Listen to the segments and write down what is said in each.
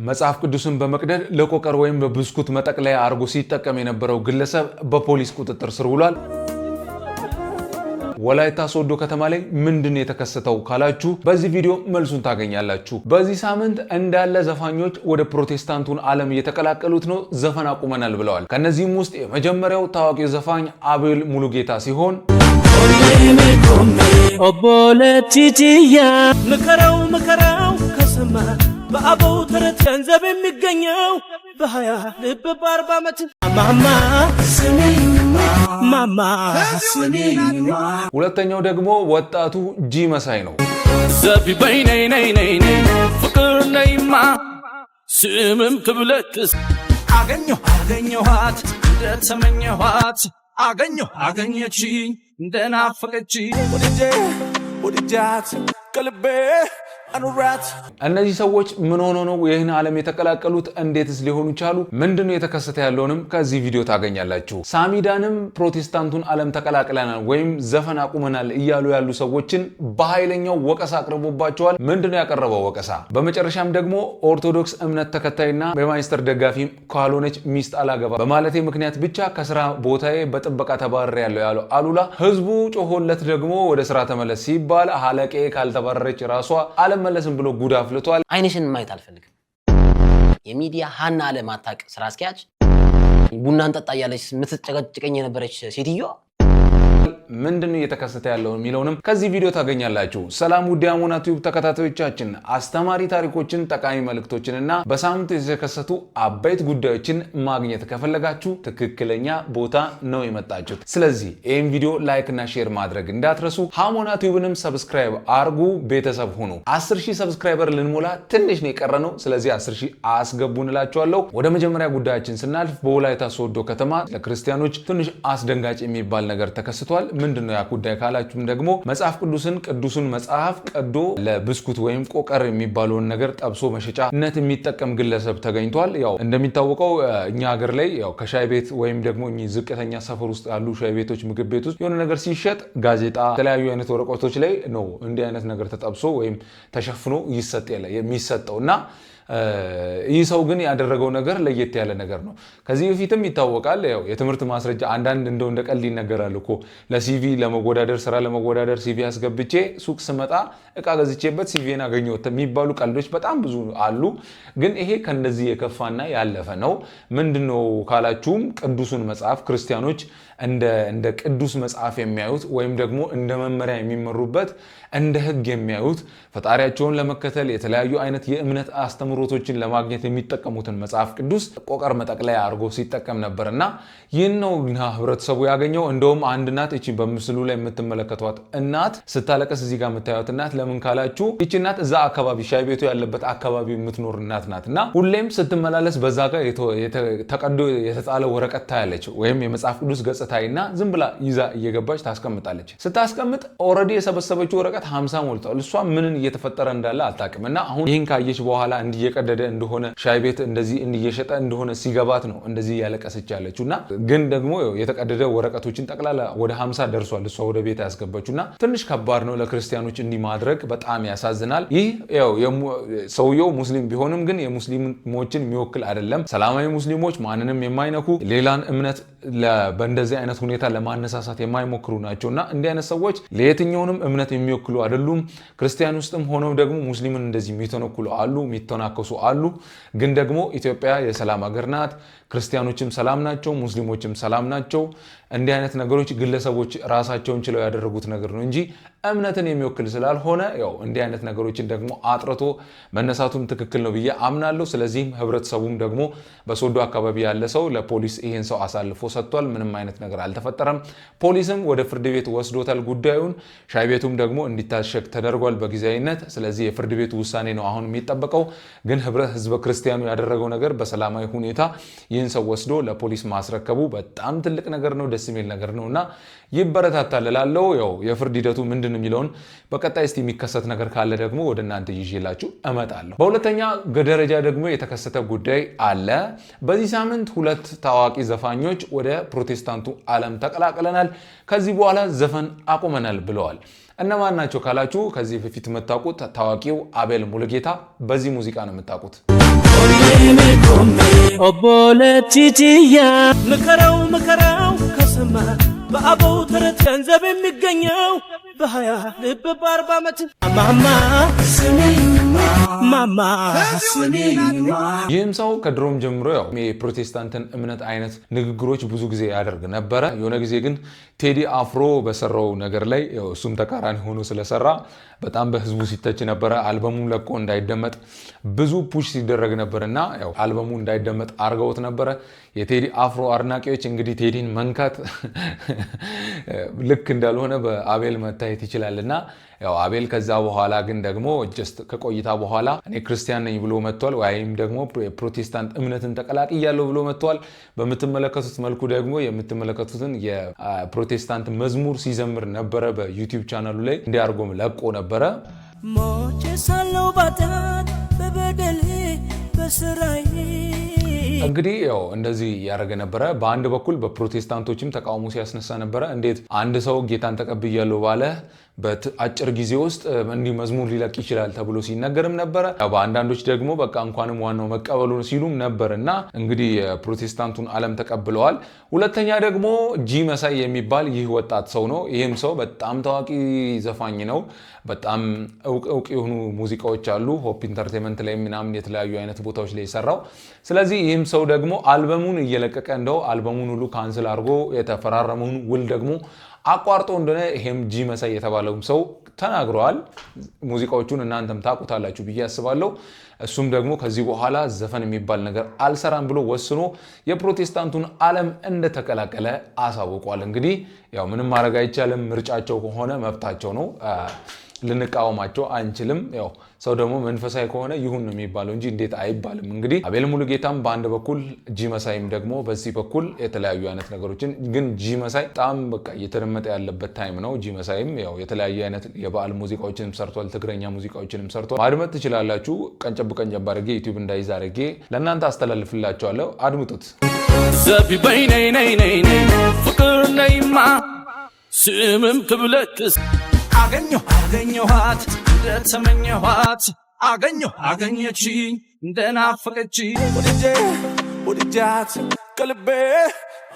መጽሐፍ ቅዱስን በመቅደድ ለቆቀር ወይም በብስኩት መጠቅለያ አርጎ ሲጠቀም የነበረው ግለሰብ በፖሊስ ቁጥጥር ስር ውሏል። ወላይታ ሶዶ ከተማ ላይ ምንድነው የተከሰተው ካላችሁ በዚህ ቪዲዮ መልሱን ታገኛላችሁ። በዚህ ሳምንት እንዳለ ዘፋኞች ወደ ፕሮቴስታንቱን ዓለም እየተቀላቀሉት ነው፣ ዘፈን አቁመናል ብለዋል። ከነዚህም ውስጥ የመጀመሪያው ታዋቂው ዘፋኝ አቤል ሙሉጌታ ሲሆን ኦቦለቲቲያ መከራው ከሰማ በአበው ተረት ገንዘብ የሚገኘው በሃያ ልብ በ40 ዓመት ማማ ሁለተኛው ደግሞ ወጣቱ ጂ መሳይ ነው። ዘቢ በይነይ ነይ ፍቅር ነይማ ስምም ክብለክስ አገኘኋት እንደተመኘኋት አገኘችኝ እንደናፈቀችኝ ወድጃት ከልቤ አኑራት። እነዚህ ሰዎች ምን ሆኖ ነው ይህን ዓለም የተቀላቀሉት? እንዴትስ ሊሆኑ ቻሉ? ምንድነው የተከሰተ ያለውንም ከዚህ ቪዲዮ ታገኛላችሁ። ሳሚዳንም ፕሮቴስታንቱን ዓለም ተቀላቅለናል ወይም ዘፈን አቁመናል እያሉ ያሉ ሰዎችን በኃይለኛው ወቀሳ አቅርቦባቸዋል። ምንድነው ያቀረበው ወቀሳ? በመጨረሻም ደግሞ ኦርቶዶክስ እምነት ተከታይና በማይስተር ደጋፊም ካልሆነች ሚስት አላገባ በማለቴ ምክንያት ብቻ ከስራ ቦታዬ በጥበቃ ተባረሬያለሁ ያለው አሉላ ህዝቡ ጮሆለት ደግሞ ወደ ስራ ተመለስ ሲባል አለቄ ካልተባረረች ራሷ መለስም ብሎ ጉድ አፍልቷል። አይንሽን ማየት አልፈልግም። የሚዲያ ሃና አለማታቅ ስራ አስኪያጅ ቡናን ጠጣ ያለች ምትጨቀጭቀኝ የነበረች ሴትዮ ምንድነው እየተከሰተ ያለው የሚለውንም ከዚህ ቪዲዮ ታገኛላችሁ። ሰላም ውድ አሞና ቲዩብ ተከታታዮቻችን፣ አስተማሪ ታሪኮችን፣ ጠቃሚ መልእክቶችንና በሳምንቱ የተከሰቱ አበይት ጉዳዮችን ማግኘት ከፈለጋችሁ ትክክለኛ ቦታ ነው የመጣችሁት። ስለዚህ ይህን ቪዲዮ ላይክ እና ሼር ማድረግ እንዳትረሱ። አሞና ቲዩብንም ሰብስክራይብ አርጉ፣ ቤተሰብ ሁኑ። 10,000 ሰብስክራይበር ልንሞላ ትንሽ ነው የቀረነው። ስለዚህ 10,000 አስገቡ እንላችኋለሁ። ወደ መጀመሪያ ጉዳያችን ስናልፍ በወላይታ ሶዶ ከተማ ለክርስቲያኖች ትንሽ አስደንጋጭ የሚባል ነገር ተከስቷል። ምንድነው ያ ጉዳይ ካላችሁም ደግሞ መጽሐፍ ቅዱስን መጽሐፍ ቀዶ ለብስኩት ወይም ቆቀር የሚባለውን ነገር ጠብሶ መሸጫነት የሚጠቀም ግለሰብ ተገኝቷል። ያው እንደሚታወቀው እኛ ሀገር ላይ ያው ከሻይ ቤት ወይም ደግሞ ዝቅተኛ ሰፈር ውስጥ ያሉ ሻይ ቤቶች፣ ምግብ ቤት ውስጥ የሆነ ነገር ሲሸጥ ጋዜጣ፣ የተለያዩ አይነት ወረቀቶች ላይ ነው እንዲህ አይነት ነገር ተጠብሶ ወይም ተሸፍኖ የሚሰጠውና ይህ ሰው ግን ያደረገው ነገር ለየት ያለ ነገር ነው። ከዚህ በፊትም ይታወቃል። ያው የትምህርት ማስረጃ አንዳንድ እንደ ቀልድ ይነገራል እኮ ለሲቪ ስራ ለመወዳደር ሲቪ አስገብቼ ሱቅ ስመጣ እቃ ገዝቼበት ሲቪን አገኘሁት የሚባሉ ቀልዶች በጣም ብዙ አሉ። ግን ይሄ ከእንደዚህ የከፋና ያለፈ ነው። ምንድነው ካላችሁም ቅዱሱን መጽሐፍ ክርስቲያኖች እንደ ቅዱስ መጽሐፍ የሚያዩት ወይም ደግሞ እንደ መመሪያ የሚመሩበት እንደ ሕግ የሚያዩት ፈጣሪያቸውን ለመከተል የተለያዩ አይነት የእምነት አስተምሮቶችን ለማግኘት የሚጠቀሙትን መጽሐፍ ቅዱስ ቆቀር መጠቅለያ አድርጎ ሲጠቀም ነበርና ይህን ነው ህብረተሰቡ ያገኘው። እንደውም አንድ እናት እቺ በምስሉ ላይ የምትመለከቷት እናት ስታለቀስ እዚህ ጋር የምታዩት እናት ለምን ካላችሁ እቺ እናት እዛ አካባቢ ሻይ ቤቱ ያለበት አካባቢ የምትኖር እናት ናትና ሁሌም ስትመላለስ በዛ ጋር ተቀዶ የተጣለ ወረቀት ታያለች ወይም የመጽሐፍ ቅዱስ ገጽታይና ዝም ብላ ይዛ እየገባች ታስቀምጣለች። ስታስቀምጥ ኦሬዲ የሰበሰበችው ወረቀት 50 ሞልቷል። እሷ ምንን እየተፈጠረ እንዳለ አጣቅምና አሁን ይህን ካየች በኋላ እንዲየቀደደ እንደሆነ ሻይ ቤት እንደዚህ እንዲየሸጠ እንደሆነ ሲገባት ነው እንደዚህ ያለቀሰች ያለችውና ግን ደግሞ የተቀደደ ወረቀቶችን ጠቅላላ ወደ 50 ደርሷል እሷ ወደ ቤት ያስገባችውና ትንሽ ከባድ ነው ለክርስቲያኖች እንዲህ ማድረግ በጣም ያሳዝናል። ይህ ሰውየው ሙስሊም ቢሆንም ግን የሙስሊሞችን የሚወክል አይደለም። ሰላማዊ ሙስሊሞች ማንንም የማይነኩ ሌላን እምነት በእንደዚህ አይነት ሁኔታ ለማነሳሳት የማይሞክሩ ናቸውና እንዲህ አይነት ሰዎች ለየትኛውንም እምነት የሚወክሉ አይደሉም። ክርስቲያን ውስጥም ሆነው ደግሞ ሙስሊምን እንደዚህ የሚተነኩሉ አሉ፣ የሚተናከሱ አሉ። ግን ደግሞ ኢትዮጵያ የሰላም ሀገር ናት። ክርስቲያኖችም ሰላም ናቸው፣ ሙስሊሞችም ሰላም ናቸው። እንዲህ አይነት ነገሮች ግለሰቦች ራሳቸውን ችለው ያደረጉት ነገር ነው እንጂ እምነትን የሚወክል ስላልሆነ እንዲህ አይነት ነገሮችን ደግሞ አጥርቶ መነሳቱም ትክክል ነው ብዬ አምናለሁ። ስለዚህም ህብረተሰቡም ደግሞ በሶዶ አካባቢ ያለ ሰው ለፖሊስ ይሄን ሰው አሳልፎ ሰጥቷል። ምንም አይነት ነገር አልተፈጠረም። ፖሊስም ወደ ፍርድ ቤት ወስዶታል ጉዳዩን። ሻይ ቤቱም ደግሞ እንዲታሸግ ተደርጓል በጊዜያዊነት። ስለዚህ የፍርድ ቤቱ ውሳኔ ነው አሁን የሚጠበቀው። ግን ህዝበ ክርስቲያኑ ያደረገው ነገር በሰላማዊ ሁኔታ ይህን ሰው ወስዶ ለፖሊስ ማስረከቡ በጣም ትልቅ ነገር ነው፣ ደስ የሚል ነገር ነውና ይበረታታል እላለሁ። የፍርድ ሂደቱ ምንድነው የሚለውን በቀጣይ እስቲ የሚከሰት ነገር ካለ ደግሞ ወደ እናንተ ይዤላችሁ እመጣለሁ። በሁለተኛ ደረጃ ደግሞ የተከሰተ ጉዳይ አለ። በዚህ ሳምንት 2 ታዋቂ ዘፋኞች ወደ ፕሮቴስታንቱ ዓለም ተቀላቅለናል፣ ከዚህ በኋላ ዘፈን አቁመናል ብለዋል። እነማን ናቸው ካላችሁ ከዚህ በፊት የምታውቁት ታዋቂው አቤል ሙሉጌታ በዚህ ሙዚቃ ነው የምታውቁት። ኦቦለቲቲያ ምከረው ከሰማ በአበው ተረት ገንዘብ የሚገኘው በሀያ ልብ በ40 ዓመት ማማ ይህም ሰው ከድሮም ጀምሮ ያው የፕሮቴስታንትን እምነት አይነት ንግግሮች ብዙ ጊዜ ያደርግ ነበረ። የሆነ ጊዜ ግን ቴዲ አፍሮ በሰራው ነገር ላይ እሱም ተቃራኒ ሆኖ ስለሰራ በጣም በህዝቡ ሲተች ነበረ። አልበሙን ለቆ እንዳይደመጥ ብዙ ፑሽ ሲደረግ ነበርና ያው አልበሙ እንዳይደመጥ አርገውት ነበረ። የቴዲ አፍሮ አድናቂዎች እንግዲህ ቴዲን መንካት ልክ እንዳልሆነ በአቤል መታየት ይችላልና ያው አቤል ከዛ በኋላ ግን ደግሞ ጀስት ከቆይታ በኋላ እኔ ክርስቲያን ነኝ ብሎ መጥቷል። ወይም ደግሞ ፕሮቴስታንት እምነትን ተቀላቅያለሁ ብሎ መጥቷል። በምትመለከቱት መልኩ ደግሞ የምትመለከቱትን የፕሮቴስታንት መዝሙር ሲዘምር ነበረ በዩቲዩብ ቻናሉ ላይ እንዲያርጎም ለቆ ነበረ። ሞቼ ሳለው ባጣት በበደሌ በስራዬ እንግዲህ ያው እንደዚህ ያደረገ ነበረ። በአንድ በኩል በፕሮቴስታንቶችም ተቃውሞ ሲያስነሳ ነበረ። እንዴት አንድ ሰው ጌታን ተቀብያለሁ ባለ በአጭር ጊዜ ውስጥ እንዲህ መዝሙር ሊለቅ ይችላል ተብሎ ሲነገርም ነበረ። በአንዳንዶች ደግሞ በቃ እንኳንም ዋናው መቀበሉ ሲሉም ነበር እና እንግዲህ የፕሮቴስታንቱን ዓለም ተቀብለዋል። ሁለተኛ ደግሞ ጂ መሳይ የሚባል ይህ ወጣት ሰው ነው። ይህም ሰው በጣም ታዋቂ ዘፋኝ ነው። በጣም እውቅ የሆኑ ሙዚቃዎች አሉ። ሆፕ ኢንተርቴንመንት ላይ ምናምን የተለያዩ አይነት ቦታዎች ላይ የሰራው። ስለዚህ ይህም ሰው ደግሞ አልበሙን እየለቀቀ እንደው አልበሙን ሁሉ ካንስል አድርጎ የተፈራረመውን ውል ደግሞ አቋርጦ እንደሆነ ይሄም ጂ መሳይ የተባለውም ሰው ተናግረዋል። ሙዚቃዎቹን እናንተም ታውቁታላችሁ ብዬ አስባለሁ። እሱም ደግሞ ከዚህ በኋላ ዘፈን የሚባል ነገር አልሰራም ብሎ ወስኖ የፕሮቴስታንቱን ዓለም እንደተቀላቀለ አሳውቋል። እንግዲህ ያው ምንም ማድረግ አይቻልም። ምርጫቸው ከሆነ መብታቸው ነው። ልንቃወማቸው አንችልም። ያው ሰው ደግሞ መንፈሳዊ ከሆነ ይሁን ነው የሚባለው እንጂ እንዴት አይባልም። እንግዲህ አቤል ሙሉጌታም በአንድ በኩል ጂ መሳይም ደግሞ በዚህ በኩል የተለያዩ አይነት ነገሮችን ግን ጂ መሳይ በጣም በቃ እየተደመጠ ያለበት ታይም ነው። ጂ መሳይም ያው የተለያዩ አይነት የበዓል ሙዚቃዎችንም ሰርቷል። ትግረኛ ሙዚቃዎችንም ሰርቷል። ማድመጥ ትችላላችሁ። ቀንጨብ አድርጌ ዩቲዩብ እንዳይዝ አድርጌ ለእናንተ አስተላልፍላችኋለሁ። አድምጡት። ዘቢ በይነይ ነይ ነይ ነይ ፍቅር ነይማ ስምም ክብለክስ አገኘኋት እንደተመኘኋት አገኘችኝ እንደናፈቀችኝ ወድጃት ከልቤ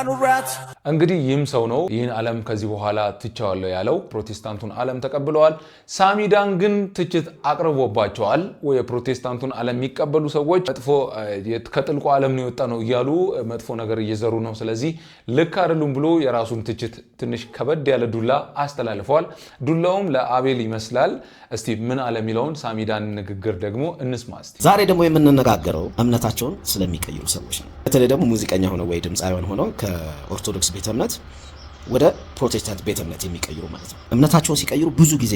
አኑራት። እንግዲህ ይህም ሰው ነው ይህን ዓለም ከዚህ በኋላ ትቼዋለሁ ያለው። ፕሮቴስታንቱን ዓለም ተቀብለዋል። ሳሚዳን ግን ትችት አቅርቦባቸዋል። የፕሮቴስታንቱን ዓለም የሚቀበሉ ሰዎች መጥፎ ከጥልቁ ዓለም ነው የወጣ ነው እያሉ መጥፎ ነገር እየዘሩ ነው፣ ስለዚህ ልክ አይደሉም ብሎ የራሱን ትችት ትንሽ ከበድ ያለ ዱላ አስተላልፈዋል። ዱላውም ለአቤል ይመስላል። እስቲ ምን አለ የሚለውን ሳሚዳን ንግግር ደግሞ እንስማ። ዛሬ ደግሞ የምንነጋገረው እምነታቸውን ስለሚቀይሩ ሰዎች ነው። በተለይ ደግሞ ሙዚቀኛ ሆነው ወይ ድምፃውያን ሆነው ከኦርቶዶክስ ቤተ እምነት ወደ ፕሮቴስታንት ቤተ እምነት የሚቀይሩ ማለት ነው። እምነታቸውን ሲቀይሩ ብዙ ጊዜ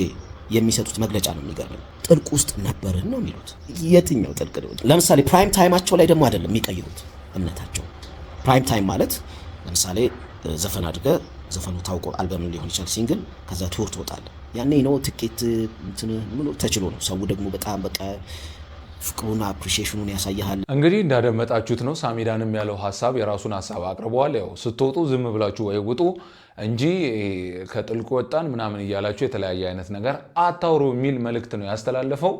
የሚሰጡት መግለጫ ነው የሚገርመው። ጥልቅ ውስጥ ነበርን ነው የሚሉት። የትኛው ጥልቅ ነው? ለምሳሌ ፕራይም ታይማቸው ላይ ደግሞ አይደለም የሚቀይሩት እምነታቸው። ፕራይም ታይም ማለት ለምሳሌ ዘፈን አድርገ ዘፈኑ ታውቆ አልበም ሊሆን ይችላል፣ ሲንግል፣ ከዛ ቱር ትወጣለህ። ያኔ ነው ትኬት ተችሎ ነው። ሰው ደግሞ በጣም በቃ ፍቅሩና አፕሪሺዬሽኑን ያሳያል። እንግዲህ እንዳደመጣችሁት ነው። ሳሚዳንም ያለው ሀሳብ የራሱን ሀሳብ አቅርበዋል። ያው ስትወጡ ዝም ብላችሁ ወይ ውጡ እንጂ ከጥልቁ ወጣን ምናምን እያላችሁ የተለያየ አይነት ነገር አታውሩ የሚል መልእክት ነው ያስተላለፈው።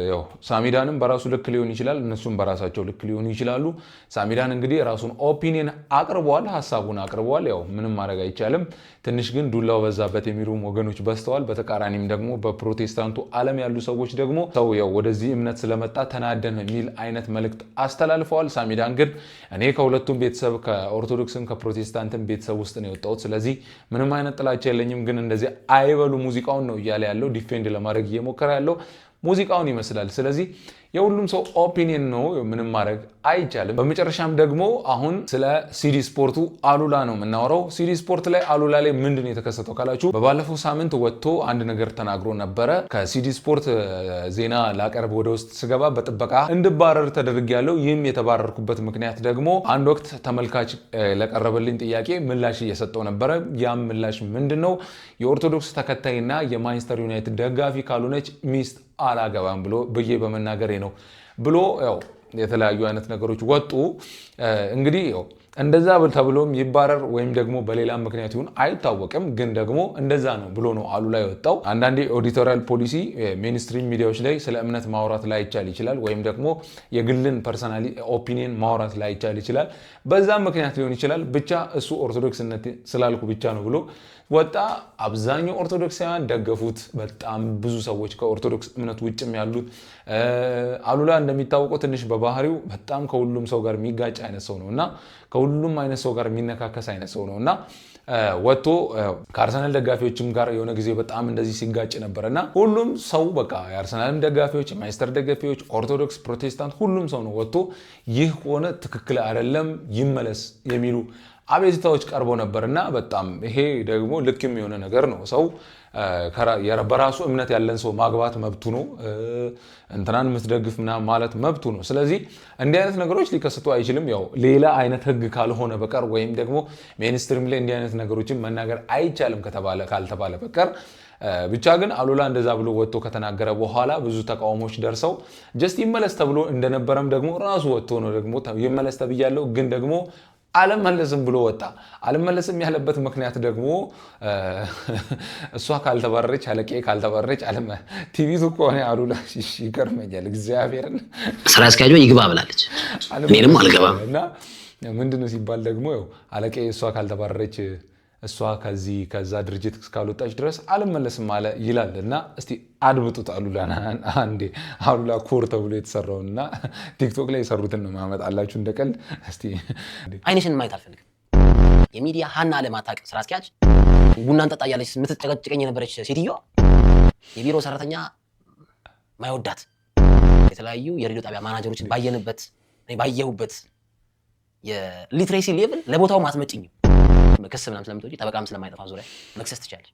ያው ሳሚዳንም በራሱ ልክ ሊሆን ይችላል፣ እነሱም በራሳቸው ልክ ሊሆኑ ይችላሉ። ሳሚዳን እንግዲህ የራሱን ኦፒኒየን አቅርበዋል፣ ሀሳቡን አቅርበዋል። ያው ምንም ማድረግ አይቻልም። ትንሽ ግን ዱላው በዛበት የሚሉም ወገኖች በዝተዋል። በተቃራኒም ደግሞ በፕሮቴስታንቱ ዓለም ያሉ ሰዎች ደግሞ ሰው ያው ወደዚህ እምነት ስለመጣ ተናደን የሚል አይነት መልእክት አስተላልፈዋል። ሳሚዳን ግን እኔ ከሁለቱም ቤተሰብ ከኦርቶዶክስም ከፕሮቴስታንትም ቤተሰብ ውስጥ ነው የወጣሁት፣ ስለዚህ ምንም አይነት ጥላቻ የለኝም፣ ግን እንደዚህ አይበሉ ሙዚቃውን ነው እያለ ያለው፣ ዲፌንድ ለማድረግ እየሞከረ ያለው ሙዚቃውን ይመስላል። ስለዚህ የሁሉም ሰው ኦፒኒየን ነው፣ ምንም ማድረግ አይቻልም። በመጨረሻም ደግሞ አሁን ስለ ሲዲ ስፖርቱ አሉላ ነው የምናወራው። ሲዲ ስፖርት ላይ አሉላ ላይ ምንድን ነው የተከሰተው ካላችሁ በባለፈው ሳምንት ወጥቶ አንድ ነገር ተናግሮ ነበረ። ከሲዲ ስፖርት ዜና ላቀርብ ወደ ውስጥ ስገባ በጥበቃ እንድባረር ተደርጌያለሁ። ይህም የተባረርኩበት ምክንያት ደግሞ አንድ ወቅት ተመልካች ለቀረበልኝ ጥያቄ ምላሽ እየሰጠው ነበረ። ያም ምላሽ ምንድን ነው? የኦርቶዶክስ ተከታይና የማንቸስተር ዩናይትድ ደጋፊ ካልሆነች ሚስት አላገባም ብዬ በመናገሬ ነው ብሎ ያው የተለያዩ አይነት ነገሮች ወጡ። እንግዲህ ያው እንደዛ ተብሎም ይባረር ወይም ደግሞ በሌላ ምክንያት ይሁን አይታወቅም፣ ግን ደግሞ እንደዛ ነው ብሎ ነው አሉላ የወጣው። አንዳንዴ ኦዲቶሪያል ፖሊሲ ሜንስትሪም ሚዲያዎች ላይ ስለ እምነት ማውራት ላይቻል ይችላል፣ ወይም ደግሞ የግልን ፐርሰናሊ ኦፒኒየን ማውራት ላይቻል ይችላል። በዛም ምክንያት ሊሆን ይችላል። ብቻ እሱ ኦርቶዶክስነት ስላልኩ ብቻ ነው ብሎ ወጣ። አብዛኛው ኦርቶዶክሳውያን ደገፉት። በጣም ብዙ ሰዎች ከኦርቶዶክስ እምነት ውጭም ያሉት አሉላ እንደሚታወቀው ትንሽ በባህሪው በጣም ከሁሉም ሰው ጋር የሚጋጭ አይነት ሰው ነውና ከሁሉም አይነት ሰው ጋር የሚነካከስ አይነት ሰው ነውና ወጥቶ ከአርሰናል ደጋፊዎችም ጋር የሆነ ጊዜ በጣም እንደዚህ ሲጋጭ ነበርና ሁሉም ሰው በቃ የአርሰናልም ደጋፊዎች፣ የማንቸስተር ደጋፊዎች፣ ኦርቶዶክስ፣ ፕሮቴስታንት ሁሉም ሰው ነው ወጥቶ ይህ ሆነ ትክክል አይደለም ይመለስ የሚሉ አቤቱታዎች ቀርቦ ነበርና በጣም ይሄ ደግሞ ልክ የሚሆነ ነገር ነው። ሰው በራሱ እምነት ያለን ሰው ማግባት መብቱ ነው። እንትናን የምትደግፍ ምናምን ማለት መብቱ ነው። ስለዚህ እንዲህ አይነት ነገሮች ሊከሰቱ አይችልም። ያው ሌላ አይነት ህግ ካልሆነ በቀር ወይም ደግሞ ሜንስትሪም ላይ እንዲህ አይነት ነገሮችን መናገር አይቻልም ካልተባለ በቀር ብቻ ግን አሉላ እንደዛ ብሎ ወጥቶ ከተናገረ በኋላ ብዙ ተቃውሞች ደርሰው ጀስት ይመለስ ተብሎ እንደነበረም ደግሞ ራሱ ወጥቶ ነው ደግሞ ይመለስ ተብያለሁ ግን ደግሞ አልመለስም ብሎ ወጣ። አልመለስም ያለበት ምክንያት ደግሞ እሷ ካልተባረረች አለቄ ካልተባረረች ቲቪቱ ከሆነ አሉላ ይገርመኛል። እግዚአብሔርን ስራ አስኪያጇ ይግባ ብላለች፣ እኔንም አልገባም እና ምንድነው ሲባል ደግሞ አለቄ እሷ ካልተባረረች እሷ ከዛ ድርጅት እስካልወጣች ድረስ አልመለስም አለ ይላል። እና እስቲ አድብጡት አሉላና አንዴ አሉላ ኮር ተብሎ የተሰራውና ቲክቶክ ላይ የሰሩትን ነው ማመጣላችሁ እንደቀልድ። እስቲ አይንሽን ማየት አልፈልግም። የሚዲያ ሀና ለማታቅ ስራ አስኪያጅ ቡናን ጠጣ እያለች የምትጨቀጭቀኝ የነበረች ሴትዮዋ የቢሮ ሰራተኛ ማይወዳት የተለያዩ የሬዲዮ ጣቢያ ማናጀሮችን ባየሁበት የሊትሬሲ ሌቭል ለቦታው ማስመጭኝ ክስ ምናምን ስለምትወጪ ጠበቃም ስለማይጠፋ ዙሪያ መክሰስ ትችላለች።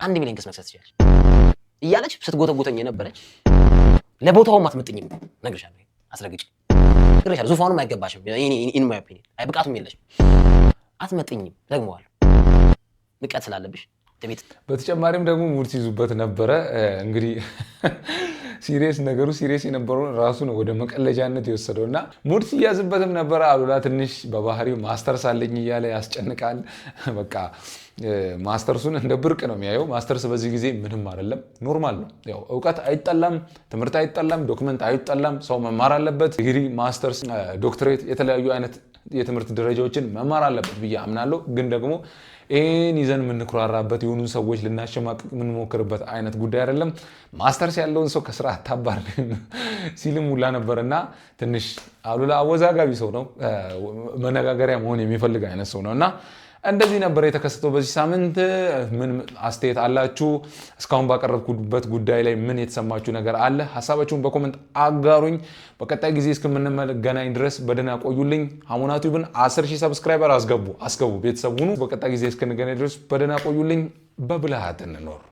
1 ሚሊዮን ክስ መክሰስ ትችላለች እያለች ስትጎተጉተኝ የነበረች ለቦታውም አትመጥኝም። ነግሬሻለሁ፣ አስረግጬ ነግሬሻለሁ። ዙፋኑም አይገባሽም። ኢን ማይ ኦፒኒየን አይብቃቱም የለሽም፣ አትመጥኝም። ደግመዋለሁ፣ ንቀት ስላለብሽ ቤት። በተጨማሪም ደግሞ ሙድ ሲይዙበት ነበረ። እንግዲህ ነገሩ ሲሪየስ የነበረውን ራሱ ነው ወደ መቀለጃነት የወሰደውና ሙድ ሲያዝበትም ነበረ። አሉላ ትንሽ በባህሪው ማስተርስ አለኝ እያለ ያስጨንቃል። በቃ ማስተርሱን እንደ ብርቅ ነው የሚያየው። ማስተርስ በዚህ ጊዜ ምንም አይደለም፣ ኖርማል ነው። ያው እውቀት አይጠላም፣ ትምህርት አይጠላም፣ ዶክመንት አይጠላም። ሰው መማር አለበት። ዲግሪ፣ ማስተርስ፣ ዶክትሬት የተለያዩ አይነት የትምህርት ደረጃዎችን መማር አለበት ብዬ አምናለሁ። ግን ደግሞ ይህን ይዘን የምንኩራራበት የሆኑ ሰዎች ልናሸማቅቅ የምንሞክርበት አይነት ጉዳይ አይደለም። ማስተርስ ያለውን ሰው ከስራ አታባር ሲልም ሁላ ነበርና ትንሽ አሉላ አወዛጋቢ ሰው ነው፣ መነጋገሪያ መሆን የሚፈልግ አይነት ሰው ነው እና እንደዚህ ነበር የተከሰተው በዚህ ሳምንት። ምን አስተያየት አላችሁ? እስካሁን ባቀረብኩበት ጉዳይ ላይ ምን የተሰማችሁ ነገር አለ? ሐሳባችሁን በኮሜንት አጋሩኝ። በቀጣይ ጊዜ እስከምንገናኝ ድረስ በደህና ቆዩልኝ። ሀሞና ቲዩብን 10,000 ሰብስክራይበር አስገቡ ቤተሰብ ሁኑ። በቀጣይ ጊዜ እስከምንገናኝ ድረስ በደህና ቆዩልኝ። በብልሃት እንኖር።